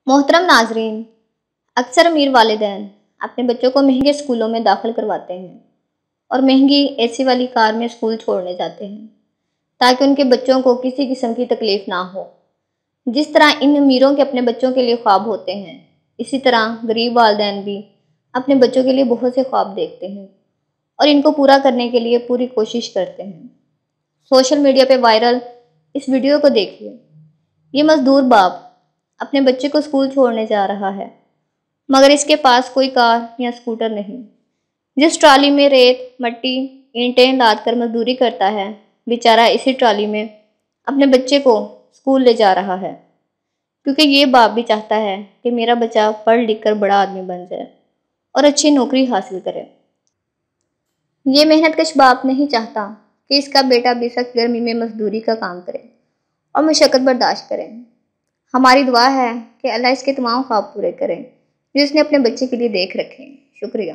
محترم ناظرین، اکثر امیر والدین اپنے بچوں کو مہنگے اسکولوں میں داخل کرواتے ہیں اور مہنگی اے سی والی کار میں اسکول چھوڑنے جاتے ہیں تاکہ ان کے بچوں کو کسی قسم کی تکلیف نہ ہو۔ جس طرح ان امیروں کے اپنے بچوں کے لیے خواب ہوتے ہیں، اسی طرح غریب والدین بھی اپنے بچوں کے لیے بہت سے خواب دیکھتے ہیں اور ان کو پورا کرنے کے لیے پوری کوشش کرتے ہیں۔ سوشل میڈیا پہ وائرل اس ویڈیو کو دیکھیے۔ یہ مزدور باپ اپنے بچے کو اسکول چھوڑنے جا رہا ہے، مگر اس کے پاس کوئی کار یا اسکوٹر نہیں۔ جس ٹرالی میں ریت، مٹی، اینٹیں لاد کر مزدوری کرتا ہے، بیچارہ اسی ٹرالی میں اپنے بچے کو اسکول لے جا رہا ہے، کیونکہ یہ باپ بھی چاہتا ہے کہ میرا بچہ پڑھ لکھ کر بڑا آدمی بن جائے اور اچھی نوکری حاصل کرے۔ یہ محنت کش باپ نہیں چاہتا کہ اس کا بیٹا بھی سخت گرمی میں مزدوری کا کام کرے اور مشقت برداشت کرے۔ ہماری دعا ہے کہ اللہ اس کے تمام خواب پورے کرے جو اس نے اپنے بچے کے لیے دیکھ رکھے ہیں۔ شکریہ۔